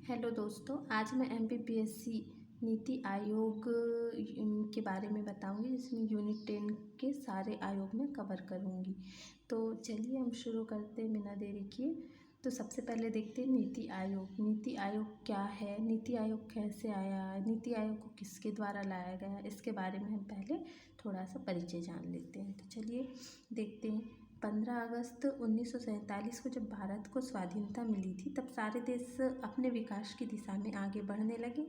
Hello दोस्तों, आज मैं एमपीपीएससी नीति आयोग के बारे में बताऊंगी, जिसमें यूनिट 10 के सारे आयोग में कवर करूंगी। तो चलिए हम शुरू करते हैं बिना देरी किए। तो सबसे पहले देखते हैं नीति आयोग। नीति आयोग क्या है, नीति आयोग कैसे आया, नीति आयोग को किसके द्वारा लाया गया, इसके बारे में हम पहले थोड़ा सा परिचय जान लेते हैं। तो चलिए देखते हैं। 15 अगस्त 1947 को जब भारत को स्वाधीनता मिली थी, तब सारे देश अपने विकास की दिशा में आगे बढ़ने लगे।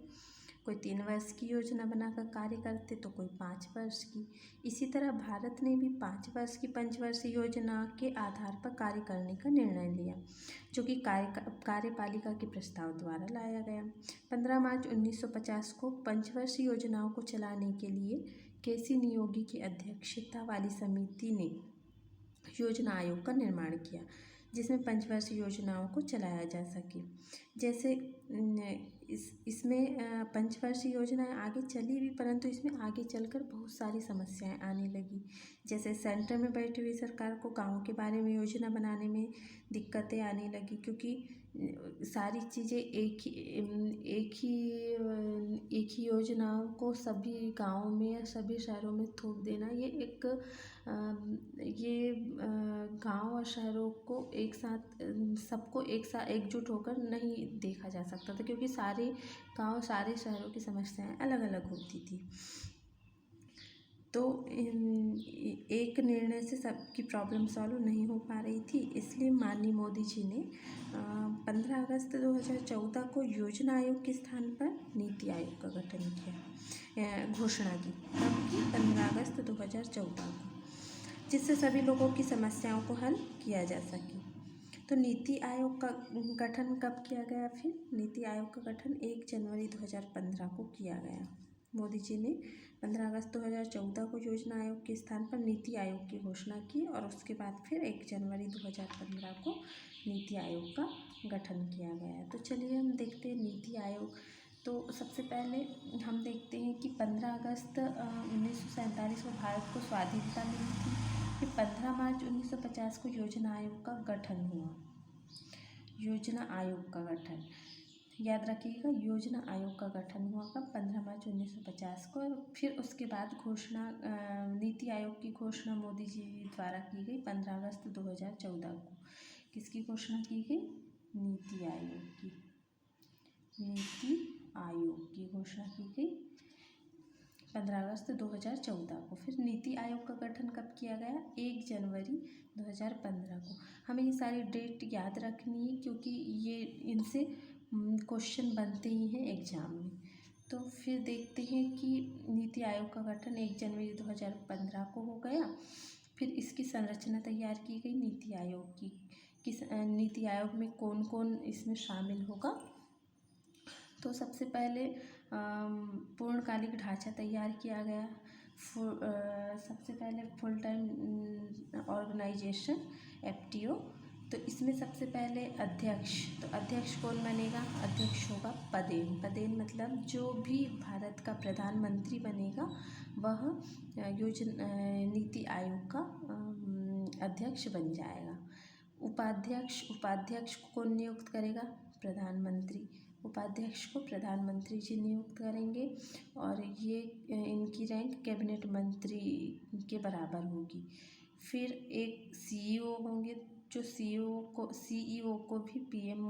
कोई 3 वर्ष की योजना बनाकर कार्य करते तो कोई 5 वर्ष की। इसी तरह भारत ने भी 5 वर्ष की पंचवर्षीय योजना के आधार पर कार्य करने का निर्णय लिया, जो कि कार्यपालिका के प्रस्ताव द्वारा लाया गया। 15 मार्च 1950 को पंचवर्षीय योजनाओं को चलाने के लिए केसी नियोगी की अध्यक्षता वाली समिति ने योजना आयोग का निर्माण किया, जिसमें पंचवर्षीय योजनाओं को चलाया जा सके। जैसे इसमें पंचवर्षीय योजनाएं आगे चली भी, परंतु इसमें आगे चलकर बहुत सारी समस्याएं आने लगी। जैसे सेंटर में बैठी हुई सरकार को गाँव के बारे में योजना बनाने में दिक्कतें आने लगी, क्योंकि सारी चीज़ें एक ही योजनाओं को सभी गाँव में या सभी शहरों में थोप देना, ये गांव और शहरों को एक साथ सबको एकजुट होकर नहीं देखा जा सकता था, क्योंकि सारे गांव सारे शहरों की समस्याएं अलग अलग होती थी। तो एक निर्णय से सबकी प्रॉब्लम सॉल्व नहीं हो पा रही थी, इसलिए माननीय मोदी जी ने 15 अगस्त 2014 को योजना आयोग के स्थान पर नीति आयोग का गठन किया, घोषणा की। कब की? 15 अगस्त 2014 को, जिससे सभी लोगों की समस्याओं को हल किया जा सके। तो नीति आयोग का गठन कब किया गया? फिर नीति आयोग का गठन 1 जनवरी 2015 को किया गया। मोदी जी ने 15 अगस्त 2014 को योजना आयोग के स्थान पर नीति आयोग की घोषणा की, और उसके बाद फिर 1 जनवरी 2015 को नीति आयोग का गठन किया गया। तो चलिए हम देखते हैं नीति आयोग। तो सबसे पहले हम देखते हैं कि 15 अगस्त 1947 को भारत को स्वाधीनता मिली थी। फिर 15 मार्च 1950 को योजना आयोग का गठन हुआ। योजना आयोग का गठन याद रखिएगा, योजना आयोग का गठन हुआ कब? 15 मार्च 1950 को। फिर उसके बाद नीति आयोग की घोषणा मोदी जी द्वारा की गई 15 अगस्त 2014 को। किसकी घोषणा की गई? नीति आयोग की घोषणा की गई 15 अगस्त 2014 को। फिर नीति आयोग का गठन कब किया गया? 1 जनवरी 2015 को। हमें ये सारी डेट याद रखनी है, क्योंकि ये इनसे क्वेश्चन बनते ही हैं एग्जाम में। तो फिर देखते हैं कि नीति आयोग का गठन 1 जनवरी 2015 को हो गया। फिर इसकी संरचना तैयार की गई नीति आयोग की। नीति आयोग में कौन कौन इसमें शामिल होगा? तो सबसे पहले पूर्णकालिक ढांचा तैयार किया गया। सबसे पहले फुल टाइम ऑर्गेनाइजेशन FTO। तो इसमें सबसे पहले अध्यक्ष, तो अध्यक्ष कौन बनेगा? अध्यक्ष होगा पदेन मतलब जो भी भारत का प्रधानमंत्री बनेगा वह नीति आयोग का अध्यक्ष बन जाएगा। उपाध्यक्ष को कौन नियुक्त करेगा? प्रधानमंत्री। उपाध्यक्ष को प्रधानमंत्री जी नियुक्त करेंगे, और ये इनकी रैंक कैबिनेट मंत्री के बराबर होगी। फिर एक CEO होंगे, जो CEO को भी PM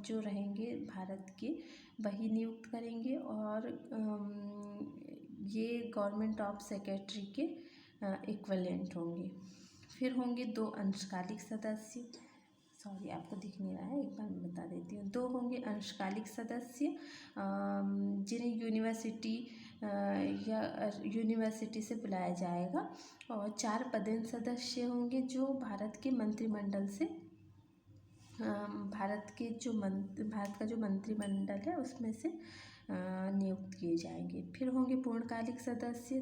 जो रहेंगे भारत के वही नियुक्त करेंगे, और ये गवर्नमेंट ऑफ सेक्रेटरी के इक्विवेलेंट होंगे। फिर होंगे 2 अंशकालिक सदस्य। सॉरी, आपको दिख नहीं रहा है, एक बार मैं बता देती हूँ। 2 होंगे अंशकालिक सदस्य, जिन्हें यूनिवर्सिटी से बुलाया जाएगा, और 4 पदेन सदस्य होंगे, जो भारत के मंत्रिमंडल से भारत का जो मंत्रिमंडल है उसमें से नियुक्त किए जाएंगे। फिर होंगे पूर्णकालिक सदस्य।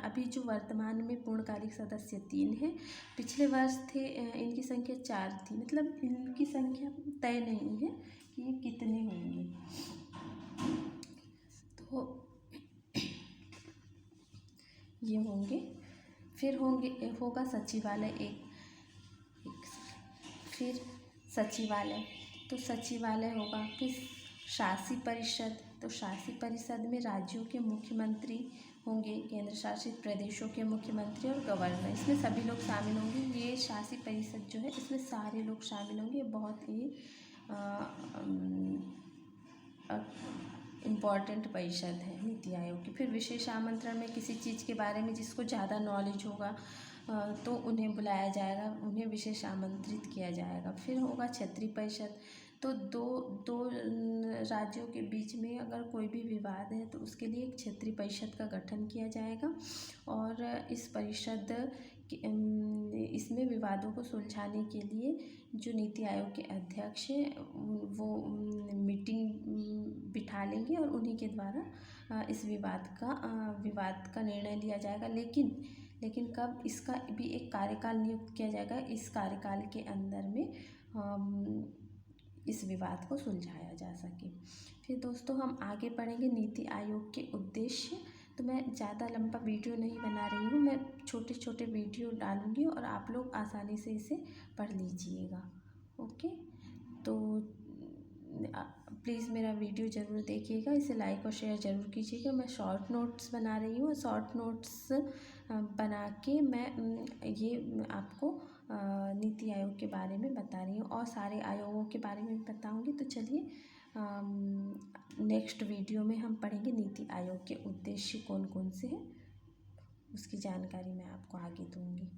अभी जो वर्तमान में पूर्णकालिक सदस्य 3 हैं। पिछले वर्ष थे इनकी संख्या 4 थी, मतलब इनकी संख्या तय नहीं है कि ये कितने होंगे। तो ये होंगे। फिर होगा सचिवालय फिर सचिवालय। तो सचिवालय होगा। फिर शासी परिषद, तो शासी परिषद में राज्यों के मुख्यमंत्री होंगे, केंद्र शासित प्रदेशों के मुख्यमंत्री और गवर्नर, इसमें सभी लोग शामिल होंगे। ये शासी परिषद जो है इसमें सारे लोग शामिल होंगे। ये बहुत ही इम्पॉर्टेंट परिषद है नीति आयोग की। फिर विशेष आमंत्रण में किसी चीज़ के बारे में जिसको ज़्यादा नॉलेज होगा तो उन्हें बुलाया जाएगा, उन्हें विशेष आमंत्रित किया जाएगा। फिर होगा क्षेत्रीय परिषद, तो दो दो राज्यों के बीच में अगर कोई भी विवाद है तो उसके लिए एक क्षेत्रीय परिषद का गठन किया जाएगा और इस परिषद इसमें विवादों को सुलझाने के लिए जो नीति आयोग के अध्यक्ष हैं वो मीटिंग बिठा लेंगे और उन्हीं के द्वारा इस विवाद का निर्णय लिया जाएगा। लेकिन कब इसका भी एक कार्यकाल नियुक्त किया जाएगा, इस कार्यकाल के अंदर में इस विवाद को सुलझाया जा सके। फिर दोस्तों हम आगे पढ़ेंगे नीति आयोग के उद्देश्य। तो मैं ज़्यादा लंबा वीडियो नहीं बना रही हूँ, मैं छोटे छोटे वीडियो डालूँगी और आप लोग आसानी से इसे पढ़ लीजिएगा। ओके, तो प्लीज़ मेरा वीडियो ज़रूर देखिएगा, इसे लाइक और शेयर ज़रूर कीजिएगा। मैं शॉर्ट नोट्स बना रही हूँ, शॉर्ट नोट्स बना के मैं ये आपको नीति आयोग के बारे में बता रही हूँ और सारे आयोगों के बारे में भी बताऊँगी। तो चलिए नेक्स्ट वीडियो में हम पढ़ेंगे नीति आयोग के उद्देश्य कौन कौन से हैं, उसकी जानकारी मैं आपको आगे दूँगी।